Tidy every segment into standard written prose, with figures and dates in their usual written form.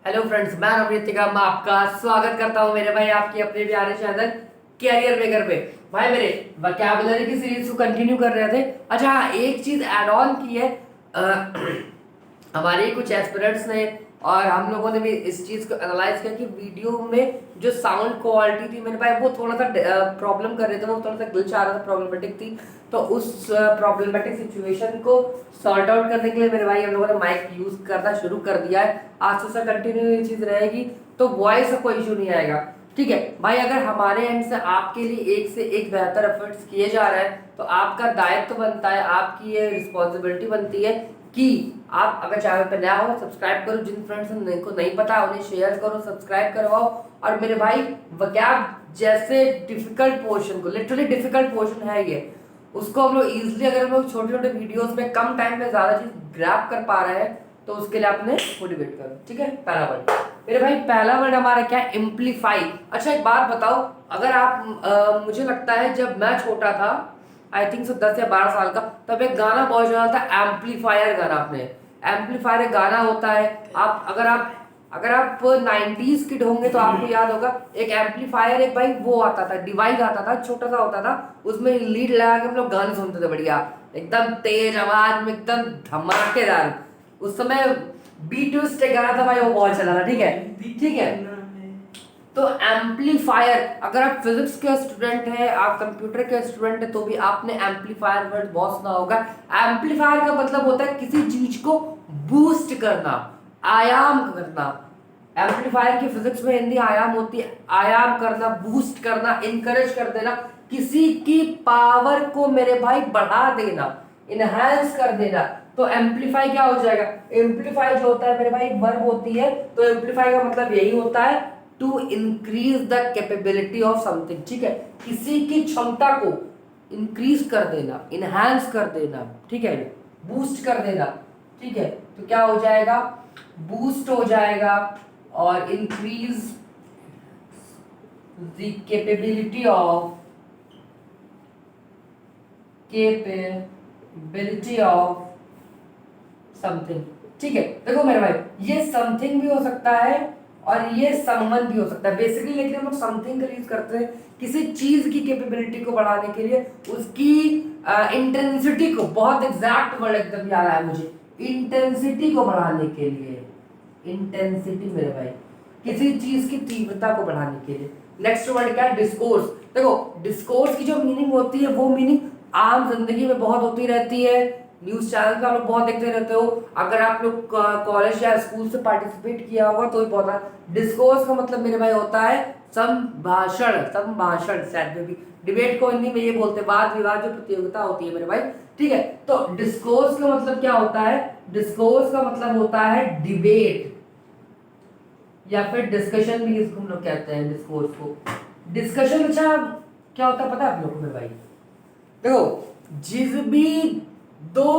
Hello friends, मैं नवनीत निगम आपका स्वागत करता हूं मेरे भाई आपके अपने प्यारे चैनल कैरियर मेकर पे। भाई मेरे वोकैबुलरी की सीरीज को कंटिन्यू कर रहे थे। अच्छा हाँ, एक चीज ऐड ऑन की है। हमारे कुछ एस्पिरेंट्स ने और हम लोगों ने भी इस चीज को एनालाइज किया कि वीडियो में जो साउंड क्वालिटी थी मेरे भाई वो थोड़ा सा प्रॉब्लम कर रहे थे, वो थोड़ा सा ग्लिच आ रहा था, प्रॉब्लमेटिक थी। तो उस प्रॉब्लमेटिक सिचुएशन को सॉर्ट आउट करने के लिए मेरे भाई हम लोगों ने माइक यूज करना शुरू कर दिया है। आज से कंटिन्यू ये चीज रहेगी तो वॉइस का कोई इशू नहीं आएगा। ठीक है भाई, अगर हमारे एंड से आपके लिए एक से एक बेहतर एफर्ट्स किए जा रहे हैं तो आपका दायित्व बनता है, आपकी ये रिस्पॉन्सिबिलिटी बनती है कि आप अगर चैनल पर नया हो सब्सक्राइब करो, जिन फ्रेंड्स को नहीं पता उन्हें शेयर करो, सब्सक्राइब करवाओ। और मेरे भाई वोकैब जैसे डिफिकल्ट पोर्शन को, लिटरली डिफिकल्ट पोर्शन है ये, उसको हम लोग इजिली अगर हम लोग छोटे छोटे वीडियोस में कम टाइम में ज्यादा चीज ग्रैब कर पा रहे हैं तो उसके लिए आपने मोटिवेट करो। ठीक है, पहला वर्ड मेरे भाई, पहला वर्ड हमारा क्या है? एम्पलीफाई। अच्छा एक बात बताओ, अगर आप मुझे लगता है जब मैं छोटा था, आई थिंक सो 10 या 12 साल का, तब एक गाना बहुत चला था, एम्पलीफायर गाना। आपने एम्पलीफायर एक गाना होता है, अगर आप 90s किड होंगे तो आपको याद होगा, एक एम्पलीफायर, एक भाई वो आता था, डिवाइस आता था, छोटा सा होता था, उसमें लीड लगा के हम लोग गाने सुनते थे बढ़िया, एकदम तेज आवाज में, एकदम धमाकेदार। उस समय बीटूस एक गाना था भाई, वो बहुत चला था। ठीक है, ठीक है। तो एम्पलीफायर, अगर आप फिजिक्स के स्टूडेंट हैं, आप कंप्यूटर के स्टूडेंट हैं, तो भी आपने एम्पलीफायर वर्ड बहुत सुना होगा। एम्पलीफायर का मतलब होता है किसी चीज को बूस्ट करना, आयाम करना। एम्पलीफायर की फिजिक्स में हिंदी आयाम होती है, आयाम करना, बूस्ट करना, इनकरेज कर देना, किसी की पावर को मेरे भाई बढ़ा देना, इनहैंस कर देना। तो एम्पलीफाई क्या हो जाएगा? एम्पलीफाई जो होता है मेरे भाई वर्ब होती है, तो एम्पलीफाई का मतलब यही होता है to increase the capability of something. ठीक है, किसी की क्षमता को इंक्रीज कर देना, इनहैंस कर देना। ठीक है, बूस्ट कर देना। ठीक है, तो क्या हो जाएगा? बूस्ट हो जाएगा और increase the capability of something. ठीक है, देखो मेरे भाई, ये समथिंग भी हो सकता है और ये समवन भी हो सकता है बेसिकली, लेकिन हम लोग समथिंग का यूज करते हैं किसी चीज की कैपेबिलिटी को बढ़ाने के लिए, उसकी इंटेंसिटी को, बहुत एग्जैक्ट वर्ड एकदम याद आया मुझे, इंटेंसिटी को बढ़ाने के लिए। इंटेंसिटी मेरे भाई, किसी चीज की तीव्रता को बढ़ाने के लिए। नेक्स्ट वर्ड क्या है? डिस्कोर्स। देखो डिस्कोर्स की जो मीनिंग होती है वो मीनिंग आम जिंदगी में बहुत होती रहती है, न्यूज चैनल का आप लोग बहुत देखते रहते हो, अगर आप लोग कॉलेज या स्कूल से पार्टिसिपेट किया होगा तो भी बहुत है। डिस्कोर्स का मतलब मेरे भाई होता है संभाषण, संभाषण शायद में भी, डिबेट को हिंदी में ये बोलते हैं, वाद विवाद जो प्रतियोगिता होती है मेरे भाई। ठीक है, तो डिस्कोर्स का मतलब क्या होता है? डिस्कोर्स का मतलब होता है डिबेट या फिर डिस्कशन भी इसको हम लोग कहते हैं, डिस्कोर्स को। डिस्कशन अच्छा क्या होता है पता है आप लोगों को मेरे भाई? देखो जिस भी दो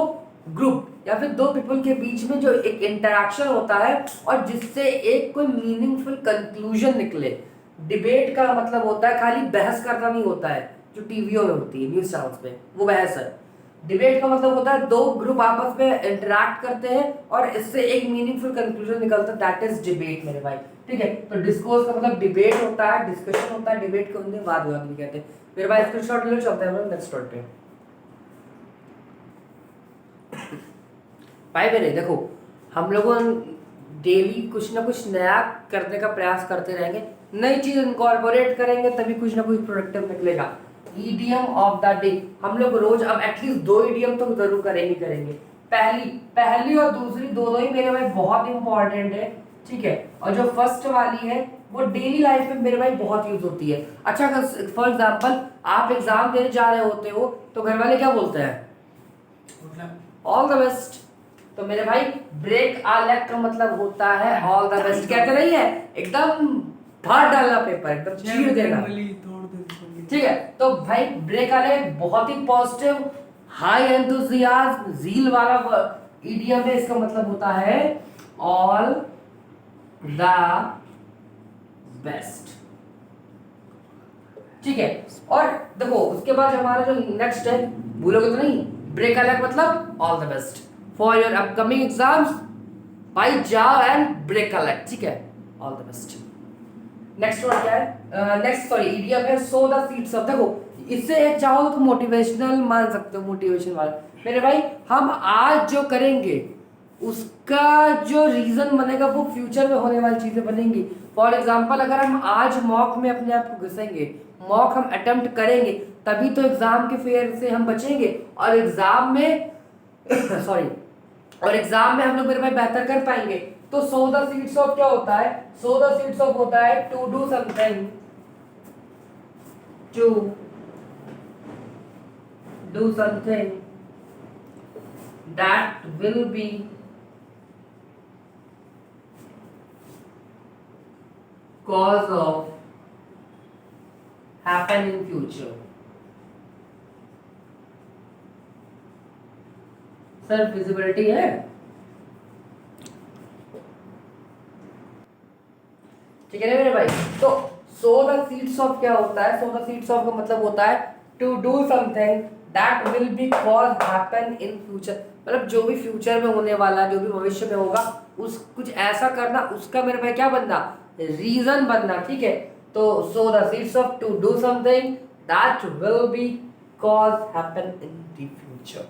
ग्रुप या फिर दो पीपल के बीच में जो एक इंटरेक्शन होता है और जिससे एक कोई मीनिंगफुल कंक्लूजन निकले, डिबेट का मतलब होता है खाली बहस करना नहीं होता है जो टीवीओ में होती है, न्यूज चैनल्स पे, वो बहस है। डिबेट का मतलब होता है दो ग्रुप आपस में इंटरेक्ट करते हैं और इससे एक मीनिंगफुल कंक्लूजन निकलता है, दैट इज डिबेट मेरे भाई। ठीक है, तो डिस्कोर्स का मतलब डिबेट होता है, डिस्कशन होता है, डिबेट को हिंदी में वाद विवाद भी कहते हैं मेरे भाई। स्क्रीनशॉट ले लो, चलते हैं नेक्स्ट वर्ड पे। भाई मेरे देखो, हम लोगों डेली कुछ ना कुछ नया करने का प्रयास करते रहेंगे, नई चीज इनकॉर्पोरेट करेंगे तभी कुछ ना कुछ प्रोडक्टिव निकलेगा। ईडीएम ऑफ द डे, हम लोग रोज अब एटलीस्ट 2 ईडीएम तो जरूर करेंगे। पहली और दूसरी दोनों ही मेरे भाई बहुत इंपॉर्टेंट है। ठीक है, और जो फर्स्ट वाली है वो डेली लाइफ में मेरे भाई बहुत यूज होती है। अच्छा, फॉर एग्जाम्पल आप एग्जाम देने जा रहे होते हो तो घर वाले क्या बोलते हैं? All the best. तो मेरे भाई ब्रेक आ लेग का मतलब होता है ऑल द बेस्ट, कहते नहीं है एकदम फाड़ डालना पेपर, एकदम चीर देना। ठीक है, तो भाई ब्रेक आ लेग बहुत ही पॉजिटिव, हाई एंथुसियाज्म, जील वाला इडियम है, इसका मतलब होता है ऑल द बेस्ट। ठीक है, और देखो उसके बाद हमारा जो नेक्स्ट है, भूलोगे तो नहीं, ब्रेक आ लेग मतलब all the best for your upcoming exams, भाई जाओ एंड ब्रेक अ लेग, ठीक है, all the best. Next word क्या है, नेक्स्ट सॉरी इडियम है सो द सीड्स ऑफ, देखो इससे एक चाहो तो मोटिवेशनल मान सकते हो, मोटिवेशन वाला मेरे भाई। हम आज जो करेंगे उसका जो रीजन बनेगा वो फ्यूचर में होने वाली चीजें बनेंगी। फॉर एग्जाम्पल अगर हम आज मॉक में अपने आप को घुसेंगे, मॉक हम अटेम्प्ट करेंगे, तभी तो एग्जाम के फेयर से हम बचेंगे, और एग्जाम में सॉरी और एग्जाम में हम लोग मेरे भाई बेहतर कर पाएंगे। तो सो द सीड्स ऑफ क्या होता है, सो द सीड्स ऑफ होता है to do something, to do something that will be cause of happen in future। Sir visibility है, ठीक है ना मेरे भाई। तो सो द सीड्स ऑफ क्या होता है, सो द सीड्स ऑफ का मतलब होता है to do something that will be cause happen in future, मतलब जो भी फ्यूचर में होने वाला, जो भी भविष्य में होगा, उस कुछ ऐसा करना, उसका मेरे भाई क्या बनना, रीजन बनना, ठीक है। तो so the seeds of to do something that will be cause happen in the future,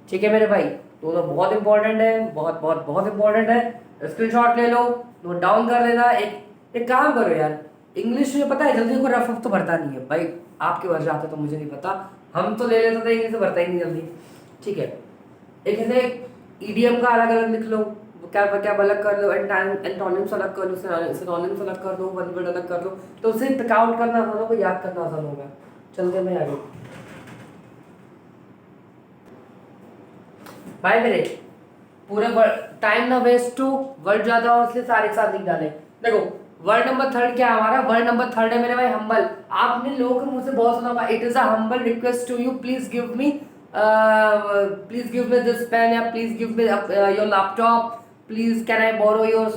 ठीक है मेरे भाई। दोनों बहुत इंपॉर्टेंट है, बहुत बहुत बहुत इंपॉर्टेंट है। स्क्रीनशॉट ले लो, नोट डाउन कर लेना। एक काम करो यार, इंग्लिश में पता है जल्दी को रफ तो भरता नहीं है भाई, आपके भर जाते तो मुझे नहीं पता, हम तो ले लेते थे, इंग्लिश से भरता ही नहीं जल्दी, ठीक है। एक ऐसे ईडीएम का अलग अलग लिख लो, क्या क्या अलग कर लो, एंटोनिम्स अलग कर लो, सिनोनिम्स अलग कर दो, वन वर्ड अलग कर लो, तो उसे पिक आउट करना आसान होगा, याद करना आसान होगा। चलते मैं आगे भाई मेरे, पूरे टाइम ना वेस्ट टू, वर्ड ज्यादा हो इसलिए सारे साथ लिख डाले। देखो वर्ड नंबर थर्ड क्या है हमारा, वर्ड नंबर थर्ड है मेरे भाई हम्बल। आपने लोगों के मुंह से बहुत सुना होगा, it is a humble request to you, please give me this pen, या please give me your laptop, please can I borrow your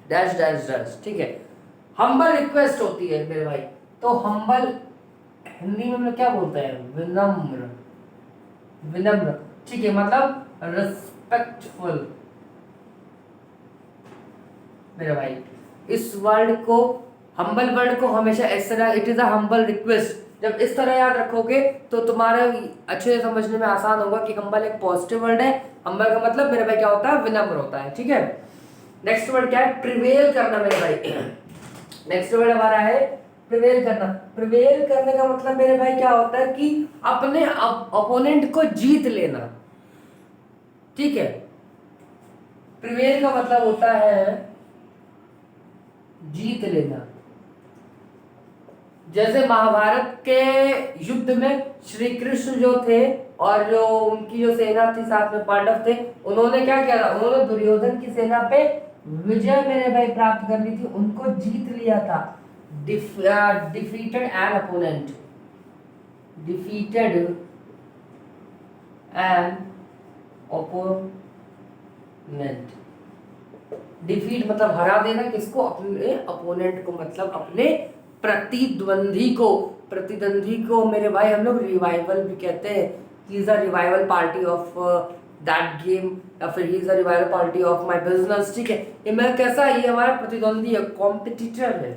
dash dash dash, ठीक है। हम्बल रिक्वेस्ट होती है मेरे भाई। तो हम्बल हिंदी में हम लोग क्या बोलते हैं, विनम्र, विनम्र, ठीक है, मतलब रिस्पेक्टफुल मेरे भाई। इस वर्ड को, हम्बल वर्ड को हमेशा इस तरह, it is a humble request, जब इस तरह याद रखोगे तो तुम्हारे अच्छे से समझने में आसान होगा कि हम्बल एक पॉजिटिव वर्ड है। हम्बल का मतलब मेरे भाई क्या होता है, विनम्र होता है, ठीक है। नेक्स्ट वर्ड क्या है, प्रिवेल करना मेरे भाई। नेक्स्ट वर्ड हमारा है प्रिवेल करना। प्रिवेल करने का मतलब मेरे भाई क्या होता है कि अपने अपोनेंट को जीत लेना, ठीक है। प्रिवेल का मतलब होता है जीत लेना। जैसे महाभारत के युद्ध में श्री कृष्ण जो थे और जो उनकी जो सेना थी, साथ में पांडव थे, उन्होंने क्या किया था, उन्होंने दुर्योधन की सेना पे विजय मेरे भाई प्राप्त कर ली थी, उनको जीत लिया था। Defeated an opponent, defeated an opponent. Defeat मतलब हरा देना, किसको, अपने अपोनेंट को, मतलब अपने प्रतिद्वंदी को। प्रतिद्वंदी को मेरे भाई हम लोग रिवाइवल भी कहते हैं, he is a revival party of that game, या फिर he is a revival party of my business, ठीक है। ये मैं कैसा, ये हमारा प्रतिद्वंदी है, कॉम्पिटिटर है,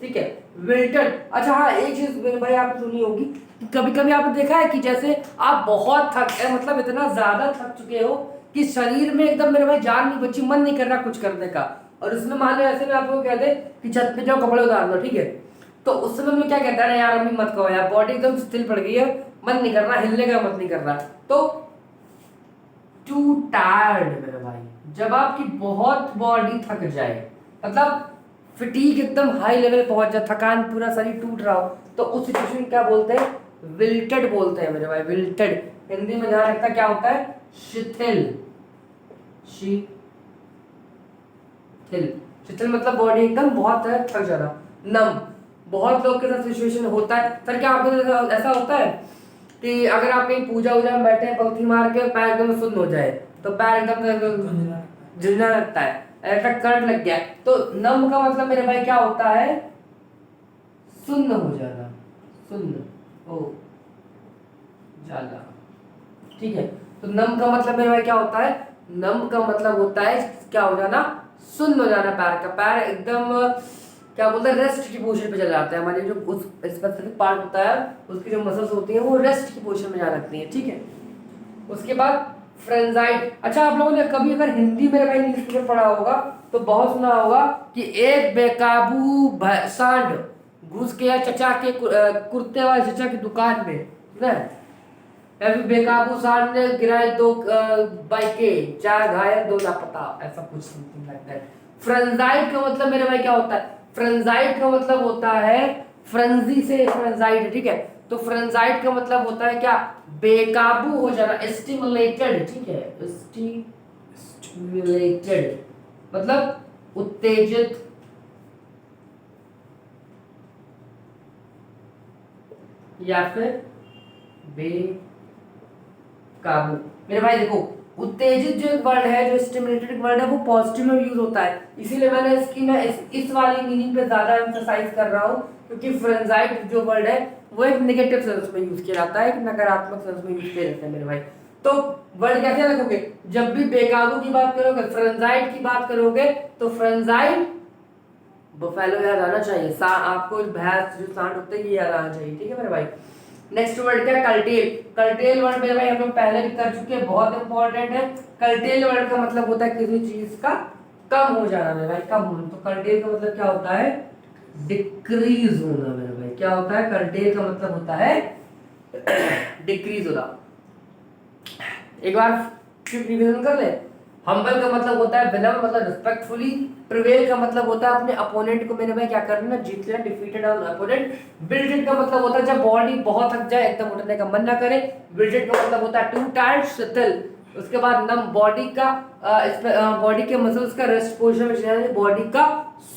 ठीक है। विल्टेड, अच्छा हाँ एक चीज मेरे भाई आपने सुनी होगी कि कभी कभी आपने देखा है कि जैसे आप बहुत थक, मतलब इतना ज्यादा थक चुके हो कि शरीर में एकदम मेरे भाई जान नहीं बची, मन नहीं कर रहा कुछ करने का, और उसमें मान लो ऐसे में आपको कहते हैं कि छत पे जाओ कपड़े उतार लो, ठीक है। तो उस समय में क्या कहता है, यार अभी मत कहो यार, बॉडी एकदम स्टिल पड़ गई है, मन नहीं कर रहा, हिलने का मत नहीं कर रहा। तो टू टायर्ड मेरे भाई, जब आपकी बहुत बॉडी थक जाए, मतलब फिटीक एकदम हाई लेवल पहुंच जाए, थकान, पूरा शरीर टूट रहा हो, तो उस सिचुएशन में क्या बोलते हैं, विल्टेड बोलते हैं मेरे भाई, विल्टेड। हिंदी में ध्यान रखता क्या होता है, शिथिल, शिथिल, शिथिल मतलब बॉडी एकदम बहुत थक जाना। नम, बहुत लोग के साथ सिचुएशन होता है, सर क्या आपके ऐसा होता है कि अगर आप कहीं पूजा वूजा में बैठे हैं, पंक्ति मार के पैर एकदम सुन्न हो जाए, तो पैर एकदम झुंझुना लगता है, ऐसा करंट लग गया, तो नम का मतलब मेरे भाई क्या होता है, सुन्न हो जाना, सुन्न हो जाना, ठीक है। तो नम का मतलब मेरे भाई क्या होता है, नम का मतलब होता है क्या हो जाना, सुन्न हो जाना। पैर का, पैर एकदम क्या बोलते हैं, रेस्ट की पोजीशन पे चला जाता है। हमारे जो उस स्पेसिफिक पार्ट होता है उसकी जो मसल्स होती हैं वो रेस्ट की पोजीशन में जा रखती हैं, ठीक है। उसके बाद फ्रेंजाइट। अच्छा, आप लोगों ने कभी अगर हिंदी में कहीं न्यूज़पेपर पढ़ा होगा तो बहुत सुना होगा कि एक बेकाबू सांड घुस गया चचा के कुर्ते वाले चचा की दुकान में, ना, या फिर बेकाबू सांड ने गिराए 2 बाइकें, 4 घायल 2 लापता, ऐसा कुछ समथिंग लाइक दैट। फ्रेंजाइट का मतलब मेरे भाई क्या होता है, फ्रेंजाइट का मतलब होता है फ्रेंजी से फ्रेंजाइट, ठीक है। तो फ्रेंजाइट का मतलब होता है क्या, बेकाबू हो जाना, स्टिमुलेटेड, ठीक है, स्टिमुलेटेड मतलब उत्तेजित, या फिर बेकाबू। मेरे भाई देखो, उत्तेजित जो एक वर्ड है, जो स्टिमुलेटेड वर्ड है, वो पॉजिटिव में यूज होता है, इसीलिए मैंने इसकी मैं इस वाली मीनिंग पे ज्यादा एम्फसाइज कर रहा हूँ, क्योंकि फ्रेंजाइट जो वर्ड है वो एक नेगेटिव सेंस में यूज किया जाता है, एक नकारात्मक सेंस में यूज किया जाता है मेरे भाई। तो वर्ड कैसे रखोगे, जब भी बेकाबू की बात करोगे, फ्रेंजाइट की बात करोगे, तो फ्रेंजाइट बफेलो याद आना चाहिए, आपको भैंस जो सांड होते हैं ये याद आना चाहिए, ठीक है मेरे भाई। नेक्स्ट वर्ड क्या, कल्टेल। कल्टेल वर्ड मेरे भाई हम लोग पहले भी कर चुके हैं, बहुत इंपॉर्टेंट है। कल्टेल वर्ड का मतलब होता है किसी चीज का कम हो जाना मेरे भाई, कम होना। तो कल्टेल का मतलब क्या होता है, डिक्रीज होना मेरे भाई। क्या होता है, कल्टेल का मतलब होता है डिक्रीज होना। एक बार फिर रिवीजन कर ले। हम्बल का मतलब होता है विनम्र, मतलब रिस्पेक्टफुली। प्रिवेल का मतलब होता है अपने अपोनेंट को मेरे भाई क्या करना, जीत लेना, डिफीटेड ऑन अपोनेंट। बिल्टेड का मतलब होता है जब बॉडी बहुत थक जाए, एकदम उठने का मन ना करे। बिल्टेड का मतलब होता है टू टायर्ड, शिथिल। उसके बाद नम, बॉडी का बॉडी के मसल्स का रेस्ट पोजीशन में चला जाना, बॉडी का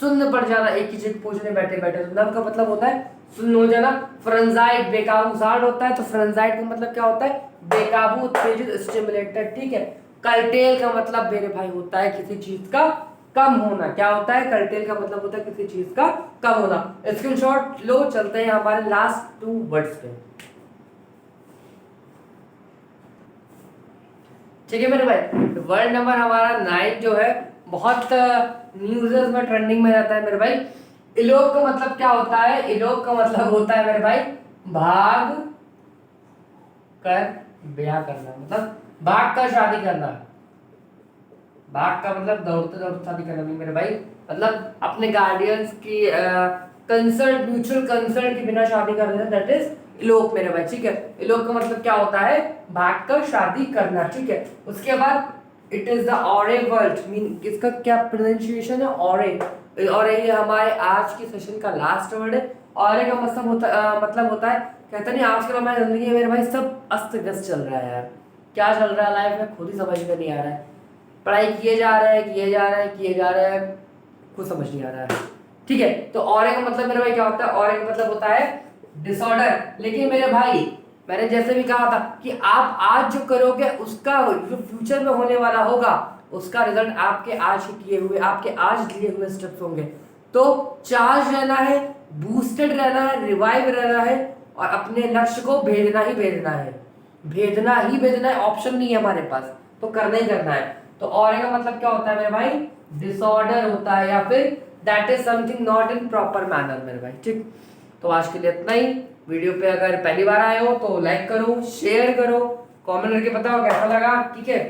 सुन्न पड़ जाना, एक ही जगह पोजीशन में बैठे बैठे। तो नम का मतलब होता है सुन्न हो जाना। फ्रेंजाइट, बेकाबू सांड होता है, तो फ्रेंजाइट का मतलब क्या होता है, बेकाबू, उत्तेजित, स्टिमुलेटेड, ठीक है। कल्टेल का मतलब मेरे भाई होता है किसी चीज का कम होना। क्या होता है, कल्टेल का मतलब होता है किसी चीज का कम होना। स्क्रीनशॉट लो, चलते हैं हमारे लास्ट 2 वर्ड्स पे, ठीक है मेरे भाई। वर्ड नंबर हमारा 9 जो है बहुत न्यूज़ेस में ट्रेंडिंग में रहता है मेरे भाई। इलोप का मतलब क्या होता है, इलोप का मतलब होता है मेरे भाई भाग कर ब्याह करना, मतलब भाग कर शादी करना। भाग का मतलब दौड़ते दौड़ते शादी करना नहीं मेरे भाई, मतलब अपने गार्डियंस की कंसर्ट, म्यूचुअल कंसर्ट के बिना शादी कर देना, दैट इज इलोप मेरे भाई, ठीक है। इलोप का मतलब क्या होता है, भाग कर शादी करना, ठीक है। उसके बाद इट इज द ऑरे वर्ड, मीन इसका क्या प्रोनाउंसिएशन है, ऑरे। और ये हमारे आज के सेशन का लास्ट वर्ड है। ऑरे का मतलब होता है, कहते नहीं आजकल हमारी जिंदगी में मेरे भाई सब अस्त व्यस्त चल रहा है यार, क्या चल रहा है लाइफ में खुद ही समझ में नहीं आ रहा है। पढ़ाई किए जा रहे हैं, किए जा रहे हैं, किए जा रहे हैं, कुछ समझ नहीं आ रहा है, ठीक है। तो ऑरे का मतलब मेरे भाई क्या होता है, ऑरे का मतलब होता है डिसऑर्डर। लेकिन मेरे भाई मैंने जैसे भी कहा था कि आप आज जो करोगे उसका जो फ्यूचर में होने वाला होगा उसका रिजल्ट आपके आज किए हुए, आपके आज लिए हुए स्टेप्स होंगे। तो चार्ज रहना है, बूस्टेड रहना है, रिवाइव रहना है, और अपने लक्ष्य को भेजना ही भेजना है, भेजना ही भेजना है, ऑप्शन नहीं है हमारे पास, तो करना ही करना है। तो ऑरे का मतलब क्या होता है मेरे भाई, डिसऑर्डर होता है, या फिर that is something not in proper manner मेरे भाई, ठीक। तो आज के लिए इतना ही। वीडियो पे अगर पहली बार आए हो तो लाइक करो, शेयर करो, कमेंट करके बताओ कैसा लगा, ठीक है।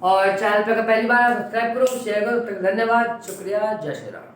और चैनल पे अगर पहली बार सब्सक्राइब करो, शेयर करो। धन्यवाद, शुक्रिया, जय श्री राम।